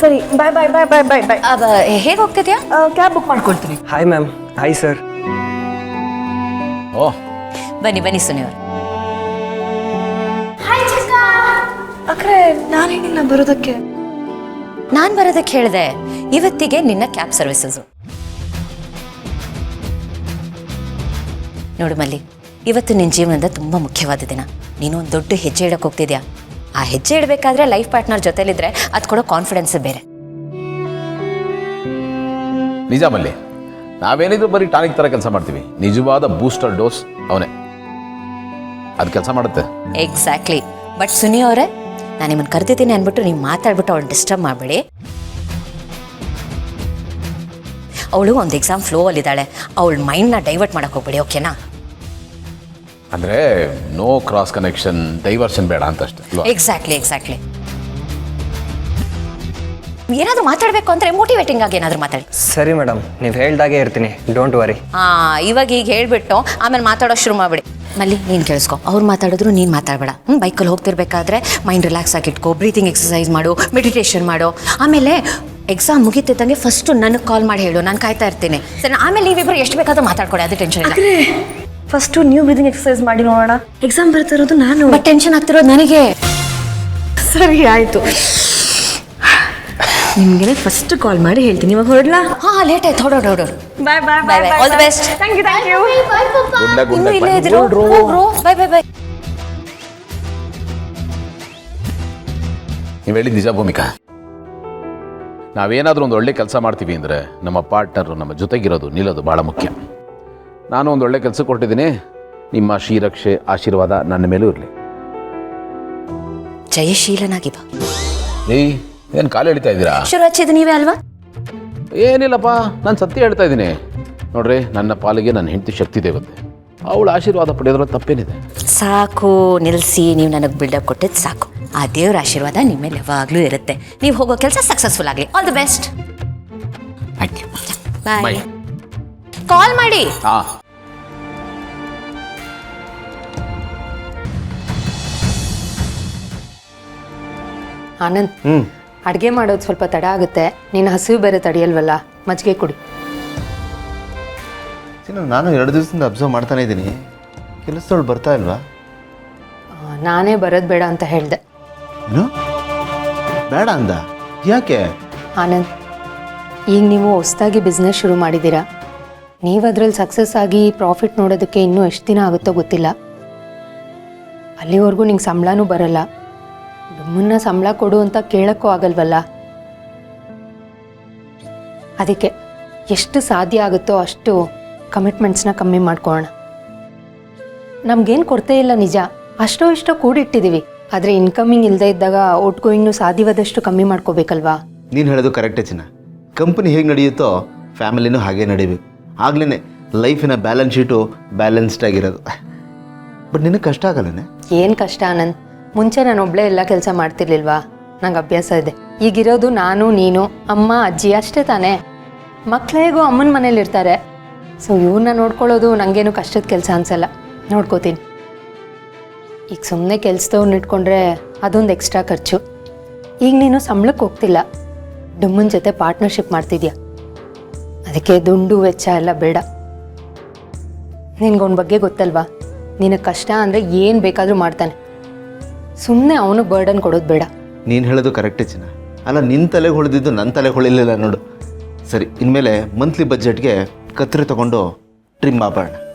ಸರಿ ಬಾಯ್ bye bye bye bye bye. ಹೇಗೆ ಹೋಗ್ತಿದ್ಯಾ? ಕ್ಯಾಬ್ ಬುಕ್ ಮಾಡ್ಕೊಳ್ತೀನಿ. Hi ma'am. Hi sir. Oh ಬನ್ನಿ ಬನ್ನಿ ಸುನಿ ಅವರು. ಅಕ್ರೆ ನಾನು ಹೇಳಿಲ್ಲ ಬರೋದಕ್ಕೆ. ನಾನು ಬರೋದಕ್ಕೆ ಹೇಳಿದೆ, ಇವತ್ತಿಗೆ ನಿನ್ನ ಕ್ಯಾಬ್ ಸರ್ವಿಸಸ್. ನೋಡು ಮಲ್ಲಿ, ಇವತ್ತು ನಿನ್ನ ಜೀವನದ ತುಂಬ ಮುಖ್ಯವಾದ ದಿನ. ನೀನು ಒಂದು ದೊಡ್ಡ ಹೆಜ್ಜೆ ಇಡಕ್ಕೆ ಹೋಗ್ತಿದ್ಯಾ. ಆ ಹೆಜ್ಜೆ ಇಡಬೇಕಾದ್ರೆ ಲೈಫ್ ಪಾರ್ಟ್ನರ್ ಜೊತೆಲಿದ್ರೆ ಅದು ಕೊಡೋ ಕಾನ್ಫಿಡೆನ್ಸ್ ಬೇರೆ. ನಿಜ ಮಲ್ಲಿ, ನಾವೇನಿದ್ರು ಬರೀ ಟಾನಿಕ್ ಥರ ಕೆಲಸ ಮಾಡ್ತೀವಿ. ನಿಜವಾದ ಬೂಸ್ಟರ್ ಡೋಸ್ ಅವನೇ, ಅದು ಕೆಲಸ ಮಾಡುತ್ತೆ. ಎಕ್ಸಾಕ್ಟ್ಲಿ. ಬಟ್ ಸುನಿ ಅವರೇ, ನಾನು ನಿಮ್ಮನ್ನು ಕರೆದಿದ್ದೀನಿ ಅಂದ್ಬಿಟ್ಟು ನೀವು ಮಾತಾಡ್ಬಿಟ್ಟು ಅವಳು ಡಿಸ್ಟರ್ಬ್ ಮಾಡಬೇಡಿ. ಅವಳು ಒಂದು ಎಕ್ಸಾಮ್ ಫ್ಲೋ ಅಲ್ಲಿದ್ದಾಳೆ, ಅವಳ ಮೈಂಡ್ನ ಡೈವರ್ಟ್ ಮಾಡಕ್ಕೆ ಹೋಗ್ಬೇಡಿ, ಓಕೆನಾ? ಅಂದರೆ ನೋ ಕ್ರಾಸ್ ಕನೆಕ್ಷನ್, ಡೈವರ್ಷನ್ ಬೇಡ ಅಂತ ಅಷ್ಟೇ. ಎಕ್ಸಾಕ್ಟ್ಲಿ. ಏನಾದರೂ ಮಾತಾಡಬೇಕು ಅಂದರೆ ಮೋಟಿವೇಟಿಂಗ್ ಆಗಿ ಏನಾದರೂ ಮಾತಾಡಿ. ಸರಿ ಮೇಡಮ್, ನೀವು ಹೇಳ್ದಾಗೆ ಇರ್ತೀನಿ, ಡೋಂಟ್ ವರಿ. ಇವಾಗ ಈಗ ಹೇಳ್ಬಿಟ್ಟು ಆಮೇಲೆ ಮಾತಾಡೋ ಶುರು ಮಾಡಿಬಿಡಿ. ಮಲ್ಲಿ, ನೀನು ಕೇಳಿಸ್ಕೊ, ಅವ್ರು ಮಾತಾಡಿದ್ರು ನೀನು ಮಾತಾಡಬೇಡ. ಬೈಕಲ್ಲಿ ಹೋಗ್ತಿರ್ಬೇಕಾದ್ರೆ ಮೈಂಡ್ ರಿಲ್ಯಾಕ್ಸ್ ಆಗಿಟ್ಕೋ, ಬ್ರೀತಿಂಗ್ ಎಕ್ಸಸೈಸ್ ಮಾಡು, ಮೆಡಿಟೇಷನ್ ಮಾಡು. ಆಮೇಲೆ ಎಕ್ಸಾಮ್ ಮುಗಿತಿದ್ದಂಗೆ ಫಸ್ಟು ನನಗೆ ಕಾಲ್ ಮಾಡಿ ಹೇಳು, ನಾನು ಕಾಯ್ತಾ ಇರ್ತೀನಿ. ಸರಿ, ಆಮೇಲೆ ನೀವಿಬ್ಬರು ಎಷ್ಟು ಬೇಕಾದ್ರೂ ಮಾತಾಡ್ಕೊಡಿ, ಅದು ಟೆನ್ಷನ್ ಇಲ್ಲ. ಫಸ್ಟು ನ್ಯೂ ಬ್ರೀದಿಂಗ್ ಎಕ್ಸಸೈಸ್ ಮಾಡಿ ನೋಡೋಣ. ಎಕ್ಸಾಮ್ ಬರ್ತಾ ಇರೋದು ನಾನು. ಬಟ್ ಟೆನ್ಷನ್ ಆಗ್ತಿರೋದು ನನಗೆ. ಸರಿ ಆಯಿತು, ನಿಮಗೆ ಫಸ್ಟ್ ಕಾಲ್ ಮಾಡಿ ಹೇಳ್ತೀನಿ. ಇವಾಗ ಹೊರಡ್ಲಾ? ಲೇಟ್ ಆಯ್ತು, ಹೊಡೋಡು. Bye bye bye bye, all the best. Thank you. ಇನ್ನೂ ಇಲ್ಲೇ ಇದ್ರು. ಬಾಯ್ ಬಾಯ್ ಬಾಯ್. ನೀವು ಹೇಳಿದ ನಿಜ ಭೂಮಿಕಾ. ನಾವೇನಾದರೂ ಒಂದು ಒಳ್ಳೆ ಕೆಲಸ ಮಾಡ್ತೀವಿ ಅಂದರೆ ನಮ್ಮ ಪಾರ್ಟ್ನರು ನಮ್ಮ ಜೊತೆಗಿರೋದು, ನಿಲ್ಲೋದು ಭಾಳ ಮುಖ್ಯ. ನಾನು ಒಂದು ಒಳ್ಳೆ ಕೆಲಸ ಕೊಟ್ಟಿದ್ದೀನಿ. ನಿಮ್ಮ ಶ್ರೀರಕ್ಷೆ ಆಶೀರ್ವಾದ ನನ್ನ ಮೇಲೂ ಇರಲಿ. ಜಯಶೀಲನಾಗಿ ಬಾ. ಏನು ಕಾಲು ಎಳಿತಾ ಇದ್ದೀರಾ? ಶುರು ಹಚ್ಚಿದ್ದು ನೀವೇ ಅಲ್ವಾ? ಏನಿಲ್ಲಪ್ಪ, ನಾನು ಸತ್ಯ ಹೇಳ್ತಾ ಇದ್ದೀನಿ. ನೋಡ್ರಿ, ನನ್ನ ಪಾಲಿಗೆ ನನ್ನ ಹೆಂಡತಿ ಶಕ್ತಿ ದೇವತೆ, ಅವಳು ಆಶೀರ್ವಾದ ಪಡೆಯೋದ್ರಲ್ಲಿ ತಪ್ಪೇನಿದೆ? ಸಾಕು ನಿಲ್ಲಿಸಿ, ನೀವು ನನಗೆ ಬಿಲ್ಡಪ್ ಕೊಟ್ಟಿದ್ದು ಸಾಕು. ಆ ದೇವ್ರ ಆಶೀರ್ವಾದ ನಿಮ್ಮ ಮೇಲೆ ಯಾವಾಗಲೂ ಇರುತ್ತೆ. ನೀವು ಹೋಗೋ ಕೆಲಸ ಸಕ್ಸಸ್ಫುಲ್ ಆಗಲಿ. All the best. Thank you. Bye. Call ಮಾಡಿ. ಹಾಂ. ಆನಂದ್, ಅಡುಗೆ ಮಾಡೋದು ಸ್ವಲ್ಪ ತಡ ಆಗುತ್ತೆ. ನೀನು ಹಸಿವು ಬೇರೆ ತಡೆಯಲ್ವಲ್ಲ, ಮಜ್ಜಿಗೆ ಕುಡಿ. ನಾನು 2 ದಿವಸದಿಂದ ಅಬ್ಸರ್ವ್ ಮಾಡ್ತಾನೆ ಇದ್ದೀನಿ, ಕೆಲಸದವಳು ಬರ್ತಾ ಇಲ್ವಾ? ನಾನೇ ಬರೋದು ಬೇಡ ಅಂತ ಹೇಳಿದೆ. ಏನು ಬೇಡ ಅಂದ? ಯಾಕೆ? ಆನಂದ್, ಈಗ ನೀವು ಹೊಸದಾಗಿ ಬಿಸ್ನೆಸ್ ಶುರು ಮಾಡಿದ್ದೀರಾ. ನೀವು ಅದರಲ್ಲಿ ಸಕ್ಸಸ್ ಆಗಿ ಪ್ರಾಫಿಟ್ ನೋಡೋದಕ್ಕೆ ಇನ್ನೂ ಎಷ್ಟು ದಿನ ಆಗುತ್ತೋ ಗೊತ್ತಿಲ್ಲ. ಅಲ್ಲಿವರೆಗೂ ನಿಂಗೆ ಸಂಬಳನೂ ಬರಲ್ಲ. ನಮ್ಮನ್ನ ಸಂಬಳ ಕೊಡು ಅಂತ ಕೇಳೋಕ್ಕೂ ಆಗಲ್ವಲ್ಲ. ಅದಕ್ಕೆ ಎಷ್ಟು ಸಾಧ್ಯ ಆಗುತ್ತೋ ಅಷ್ಟು ಕಮಿಟ್ಮೆಂಟ್ಸ್ನ ಕಮ್ಮಿ ಮಾಡ್ಕೊಳ್ಳೋಣ. ನಮಗೇನು ಕೊರತೆ ಇಲ್ಲ ನಿಜ, ಅಷ್ಟೋ ಇಷ್ಟೋ ಕೂಡಿಟ್ಟಿದ್ದೀವಿ. ಆದರೆ ಇನ್ಕಮಿಂಗ್ ಇಲ್ಲದೆ ಇದ್ದಾಗ ಔಟ್ ಗೋಯಿಂಗ್ನು ಸಾಧ್ಯವಾದಷ್ಟು ಕಮ್ಮಿ ಮಾಡ್ಕೋಬೇಕಲ್ವಾ? ನೀನು ಹೇಳೋದು ಕರೆಕ್ಟೇ ಚಿನ್ನ. ಕಂಪನಿ ಹೇಗೆ ನಡೆಯುತ್ತೋ ಫ್ಯಾಮಿಲಿನೂ ಹಾಗೆ ನಡೀಬೇಕು. ಆಗ್ಲೇ ಲೈಫಿನ ಬ್ಯಾಲೆನ್ಸ್ ಶೀಟು ಬ್ಯಾಲೆನ್ಸ್ಡ್ ಆಗಿರೋದು. ಬಟ್ ನಿನಗೆ ಕಷ್ಟ ಆಗಲ್ಲನೆ? ಏನು ಕಷ್ಟ ಆನಂದ್? ಮುಂಚೆ ನಾನು ಒಬ್ಬಳೇ ಎಲ್ಲ ಕೆಲಸ ಮಾಡ್ತಿರ್ಲಿಲ್ವಾ? ನಂಗೆ ಅಭ್ಯಾಸ ಇದೆ. ಈಗಿರೋದು ನಾನು, ನೀನು, ಅಮ್ಮ, ಅಜ್ಜಿ ಅಷ್ಟೇ ತಾನೇ. ಮಕ್ಕಳೇಗೂ ಅಮ್ಮನ ಮನೇಲಿರ್ತಾರೆ. ಸೊ ಇವ್ರನ್ನ ನೋಡ್ಕೊಳ್ಳೋದು ನನಗೇನು ಕಷ್ಟದ ಕೆಲಸ ಅನ್ಸಲ್ಲ, ನೋಡ್ಕೋತೀನಿ. ಈಗ ಸುಮ್ಮನೆ ಕೆಲಸದವ್ರನ್ನ ಇಟ್ಕೊಂಡ್ರೆ ಅದೊಂದು ಎಕ್ಸ್ಟ್ರಾ ಖರ್ಚು. ಈಗ ನೀನು ಸಂಬಳಕ್ಕೆ ಹೋಗ್ತಿಲ್ಲ, ಡುಮ್ಮನ ಜೊತೆ ಪಾರ್ಟ್ನರ್ಶಿಪ್ ಮಾಡ್ತಿದ್ಯಾ. ಅದಕ್ಕೆ ದುಂಡು ವೆಚ್ಚ ಎಲ್ಲ ಬೇಡ. ನಿನ್ಗೊಂದು ಬಗ್ಗೆ ಗೊತ್ತಲ್ವಾ, ನಿನಗೆ ಕಷ್ಟ ಅಂದರೆ ಏನು ಬೇಕಾದರೂ ಮಾಡ್ತಾನೆ. ಸುಮ್ಮನೆ ಅವನು ಬರ್ಡನ್ ಕೊಡೋದು ಬೇಡ. ನೀನು ಹೇಳೋದು ಕರೆಕ್ಟೇ ಚಿನ್ನ. ಅಲ್ಲ, ನಿನ್ನ ತಲೆಗೆ ಹೊಳೆದಿದ್ದು ನನ್ನ ತಲೆಗೆ ಹೊಳಿಲಿಲ್ಲ ನೋಡು. ಸರಿ, ಇನ್ಮೇಲೆ ಮಂತ್ಲಿ ಬಜೆಟ್ಗೆ ಕತ್ರಿ ತಗೊಂಡು ಟ್ರಿಮ್ ಮಾಡೋಣ.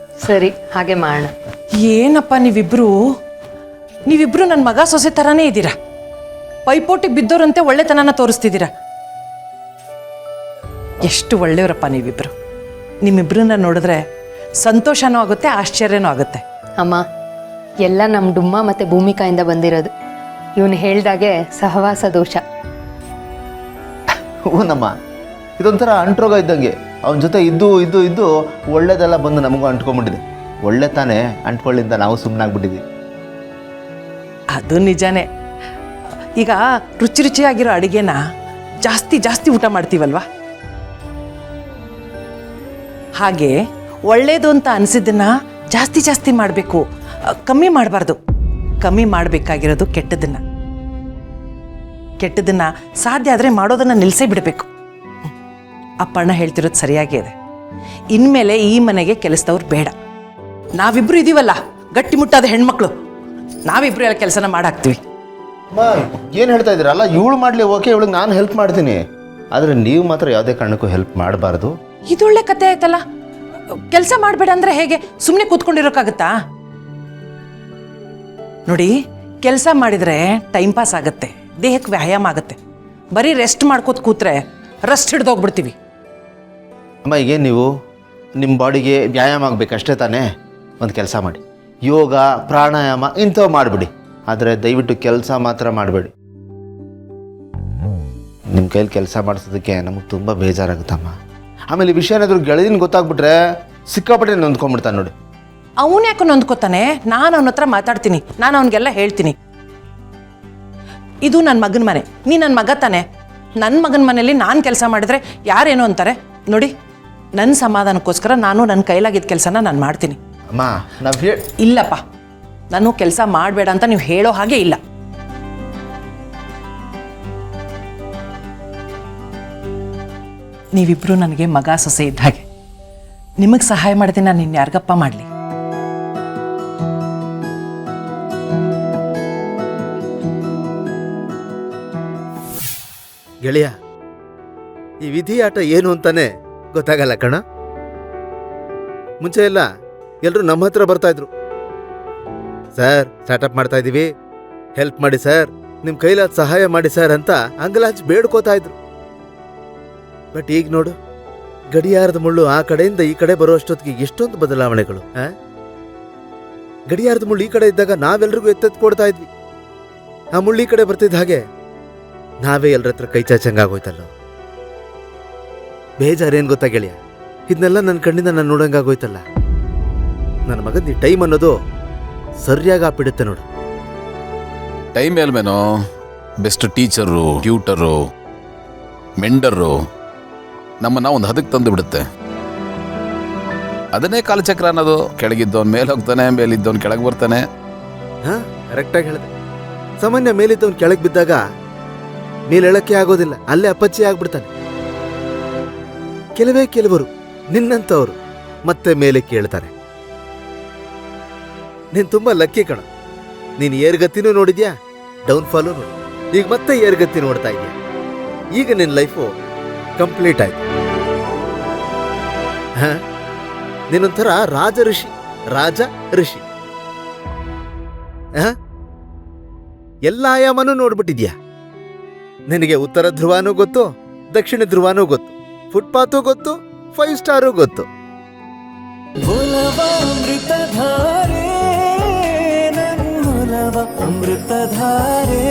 ಸರಿ, ಹಾಗೆ ಮಾಡೋಣ. ಏನಪ್ಪ ನೀವಿಬ್ರು ನನ್ನ ಮಗ ಸೊಸೆ ಥರನೇ ಇದ್ದೀರಾ. ಪೈಪೋಟಿ ಬಿದ್ದೋರಂತೆ ಒಳ್ಳೆತನನ ತೋರಿಸ್ತಿದ್ದೀರಾ. ಎಷ್ಟು ಒಳ್ಳೆಯವರಪ್ಪ ನೀವಿಬ್ರು. ನಿಮ್ಮಿಬ್ರನ್ನ ನೋಡಿದ್ರೆ ಸಂತೋಷನೂ ಆಗುತ್ತೆ, ಆಶ್ಚರ್ಯನೂ ಆಗುತ್ತೆ. ಅಮ್ಮ, ಎಲ್ಲ ನಮ್ಮ ಡುಮ್ಮ ಮತ್ತು ಭೂಮಿಕಾಯಿಂದ ಬಂದಿರೋದು. ಇವನು ಹೇಳ್ದಾಗೆ ಸಹವಾಸ ದೋಷ. ಹೂನಮ್ಮ, ಇದೊಂಥರ ಅಂಟ್ರೋಗ ಇದ್ದಂಗೆ. ಅವನ ಜೊತೆ ಇದ್ದು ಇದ್ದು ಇದ್ದು ಒಳ್ಳೇದೆಲ್ಲ ಬಂದು ನಮಗೂ ಅಂಟ್ಕೊಂಡ್ಬಿಟ್ಟಿದೆ. ಒಳ್ಳೆ ತಾನೇ ಅಂಟ್ಕೊಳ್ಳಿಂದ ನಾವು ಸುಮ್ಮನಾಗ್ಬಿಟ್ಟಿದ್ವಿ. ಅದು ನಿಜಾನೇ. ಈಗ ರುಚಿ ರುಚಿಯಾಗಿರೋ ಅಡುಗೆನ ಜಾಸ್ತಿ ಜಾಸ್ತಿ ಊಟ ಮಾಡ್ತೀವಲ್ವಾ, ಹಾಗೆ ಒಳ್ಳೇದು ಅಂತ ಅನಿಸಿದ್ದನ್ನ ಜಾಸ್ತಿ ಜಾಸ್ತಿ ಮಾಡಬೇಕು, ಕಮ್ಮಿ ಮಾಡಬಾರ್ದು. ಕಮ್ಮಿ ಮಾಡಬೇಕಾಗಿರೋದು ಕೆಟ್ಟದನ್ನ. ಕೆಟ್ಟದನ್ನು ಸಾಧ್ಯ ಆದರೆ ಮಾಡೋದನ್ನು ನಿಲ್ಲಿಸೇ ಬಿಡಬೇಕು. ಅಪ್ಪಣ್ಣ ಹೇಳ್ತಿರೋದು ಸರಿಯಾಗೇ ಇದೆ. ಇನ್ಮೇಲೆ ಈ ಮನೆಗೆ ಕೆಲಸದವ್ರು ಬೇಡ. ನಾವಿಬ್ಬರು ಇದೀವಲ್ಲ, ಗಟ್ಟಿಮುಟ್ಟಾದ ಹೆಣ್ಮಕ್ಳು, ನಾವಿಬ್ಬರು ಎಲ್ಲ ಕೆಲಸನ ಮಾಡಾಕ್ತೀವಿ. ಏನು ಹೇಳ್ತಾ ಇದ್ದೀರಲ್ಲ, ಇವಳು ಮಾಡಲಿ ಓಕೆ, ಇವಳಿಗೆ ನಾನು ಹೆಲ್ಪ್ ಮಾಡ್ತೀನಿ, ಆದರೆ ನೀವು ಮಾತ್ರ ಯಾವುದೇ ಕಾರಣಕ್ಕೂ ಹೆಲ್ಪ್ ಮಾಡಬಾರ್ದು. ಇದೊಳ್ಳೆ ಕತೆ ಆಯ್ತಲ್ಲ. ಕೆಲಸ ಮಾಡಬೇಡ ಅಂದರೆ ಹೇಗೆ? ಸುಮ್ಮನೆ ಕೂತ್ಕೊಂಡಿರೋಕ್ಕಾಗತ್ತಾ? ನೋಡಿ, ಕೆಲಸ ಮಾಡಿದರೆ ಟೈಮ್ ಪಾಸ್ ಆಗುತ್ತೆ, ದೇಹಕ್ಕೆ ವ್ಯಾಯಾಮ ಆಗುತ್ತೆ. ಬರೀ ರೆಸ್ಟ್ ಮಾಡ್ಕೋತ ಕೂತ್ರೆ ರೆಸ್ಟ್ ಹಿಡ್ದೋಗ್ಬಿಡ್ತೀವಿ. ಅಮ್ಮ, ಈಗೇನು ನೀವು ನಿಮ್ಮ ಬಾಡಿಗೆ ವ್ಯಾಯಾಮ ಆಗಬೇಕಷ್ಟೇ ತಾನೇ? ಒಂದು ಕೆಲಸ ಮಾಡಿ, ಯೋಗ ಪ್ರಾಣಾಯಾಮ ಇಂಥವು ಮಾಡಿಬಿಡಿ, ಆದರೆ ದಯವಿಟ್ಟು ಕೆಲಸ ಮಾತ್ರ ಮಾಡಬೇಡಿ. ನಿಮ್ಮ ಕೈಲಿ ಕೆಲಸ ಮಾಡಿಸೋದಕ್ಕೆ ನಮಗೆ ತುಂಬ ಬೇಜಾರಾಗುತ್ತಮ್ಮ. ಆಮೇಲೆ ಈ ವಿಷಯ ಏನಾದರೂ ಗೆಳೆಯನ ಗೊತ್ತಾಗ್ಬಿಟ್ರೆ ಸಿಕ್ಕಾಪಟ್ಟೆ ನೊಂದ್ಕೊಂಡ್ಬಿಡ್ತಾನೆ ನೋಡಿ. ಅವನು ಯಾಕೆ ನೊಂದ್ಕೋತಾನೆ? ನಾನು ಅವನ ಹತ್ರ ಮಾತಾಡ್ತೀನಿ, ನಾನು ಅವನಿಗೆಲ್ಲ ಹೇಳ್ತೀನಿ. ಇದು ನನ್ನ ಮಗನ ಮನೆ, ನೀ ನನ್ನ ಮಗ ತಾನೆ. ನನ್ನ ಮಗನ ಮನೇಲಿ ನಾನು ಕೆಲಸ ಮಾಡಿದ್ರೆ ಯಾರೇನೋ ಅಂತಾರೆ. ನೋಡಿ, ನನ್ನ ಸಮಾಧಾನಕ್ಕೋಸ್ಕರ ನಾನು ನನ್ನ ಕೈಲಾಗಿದ್ದ ಕೆಲಸನ ನಾನು ಮಾಡ್ತೀನಿ. ಅಮ್ಮ, ನಾವು ಇಲ್ಲಪ್ಪ, ನಾನು ಕೆಲಸ ಮಾಡಬೇಡ ಅಂತ ನೀವು ಹೇಳೋ ಹಾಗೆ ಇಲ್ಲ. ನೀವಿಬ್ರು ನನಗೆ ಮಗ ಸೊಸೆ ಇದ್ದ ಹಾಗೆ. ನಿಮಗೆ ಸಹಾಯ ಮಾಡಿದೆ ನಾನು ಇನ್ನು ಯಾರಿಗಪ್ಪ ಮಾಡಲಿ? ಗೆಳೆಯ, ಈ ವಿಧಿಯಾಟ ಏನು ಅಂತಾನೆ ಗೊತ್ತಾಗಲ್ಲ ಕಣ. ಮುಂಚೆ ಎಲ್ಲ ಎಲ್ಲರೂ ನಮ್ಮ ಹತ್ರ ಬರ್ತಾ ಇದ್ರು, ಸರ್ ಸ್ಟಾರ್ಟಪ್ ಮಾಡ್ತಾ ಇದ್ದೀವಿ, ಹೆಲ್ಪ್ ಮಾಡಿ ಸರ್, ನಿಮ್ಮ ಕೈಲಾದ ಸಹಾಯ ಮಾಡಿ ಸರ್ ಅಂತ ಅಂಗಲಾಚಿ ಬೇಡ್ಕೋತಾ ಇದ್ರು. ಬಟ್ ಈಗ ನೋಡು, ಗಡಿಯಾರದ ಮುಳ್ಳು ಆ ಕಡೆಯಿಂದ ಈ ಕಡೆ ಬರೋ ಅಷ್ಟೊತ್ತಿಗೆ ಎಷ್ಟೊಂದು ಬದಲಾವಣೆಗಳು. ಗಡಿಯಾರದ ಮುಳ್ಳು ಈ ಕಡೆ ಇದ್ದಾಗ ನಾವೆಲ್ರಿಗೂ ಎತ್ತೆತ್ತು ಕೊಡ್ತಾ ಇದ್ವಿ, ಆ ಮುಳ್ಳು ಈ ಕಡೆ ಬರ್ತಿದ್ದ ಹಾಗೆ ನಾವೇ ಎಲ್ಲರ ಹತ್ರ ಕೈ ಚಾಚಂಗಾಗೋಯ್ತಲ್ಲ. ಬೇಜಾರೇನು ಗೊತ್ತಾ ಗೆಳೆಯ, ಇದನ್ನೆಲ್ಲ ನನ್ನ ಕಣ್ಣಿಂದ ನಾನು ನೋಡಂಗಾಗೋಯ್ತಲ್ಲ. ನನ್ನ ಮಗದ ಈ ಟೈಮ್ ಅನ್ನೋದು ಸರಿಯಾಗಿ ಆಪಿಡುತ್ತೆ ನೋಡು. ಟೈಮ್ ಮೇಲ್ಮೇನೋ ಬೆಸ್ಟ್ ಟೀಚರು, ಟ್ಯೂಟರು, ಮೆಂಡರು ನಮ್ಮನ್ನ ಒಂದು ಹದಕ್ಕೆ ತಂದು ಬಿಡುತ್ತೆ. ಅದನ್ನೇ ಕಾಲಚಕ್ರ ಅನ್ನೋದು. ಕೆಳಗಿದ್ದವನ್ ಮೇಲೆ ಹೋಗ್ತಾನೆ, ಮೇಲಿದ್ದವನ್ ಕೆಳಗೆ ಬರ್ತಾನೆ. ಹಾ, ಕರೆಕ್ಟಾಗಿ ಹೇಳಿದೆ. ಸಾಮಾನ್ಯ ಮೇಲಿದ್ದವನ್ ಕೆಳಗೆ ಬಿದ್ದಾಗ ಮೇಲೆಳಕ್ಕೆ ಆಗೋದಿಲ್ಲ, ಅಲ್ಲೇ ಅಪ್ಪಚ್ಚಿ ಆಗ್ಬಿಡ್ತಾನೆ. ಕೆಲವರು ನಿನ್ನಂಥವ್ರು ಮತ್ತೆ ಮೇಲೆ ಕೇಳ್ತಾರೆ. ನೀನ್ ತುಂಬಾ ಲಕ್ಕಿ ಕಣ. ನೀನ್ ಏರ್ಗತಿನೂ ನೋಡಿದ್ಯಾ, ಡೌನ್ ಫಾಲು ನೋಡಿ, ಈಗ ಮತ್ತೆ ಏರ್ಗತಿ ನೋಡ್ತಾ ಇದೀಯ. ಈಗ ನಿನ್ನ ಲೈಫು ಕಂಪ್ಲೀಟ್ ಆಯ್ತು. ನೀನೊಂಥರ ರಾಜ ಋಷಿ. ಎಲ್ಲ ಆಯಾಮನೂ ನೋಡ್ಬಿಟ್ಟಿದ್ಯಾ. ನಿನಗೆ ಉತ್ತರ ಧ್ರುವನೂ ಗೊತ್ತು, ದಕ್ಷಿಣ ಧ್ರುವನೂ ಗೊತ್ತು, ಫುಟ್ಪಾತು ಗೊತ್ತು, 5 ಸ್ಟಾರು ಗೊತ್ತು. ಅಮೃತಧಾರೆ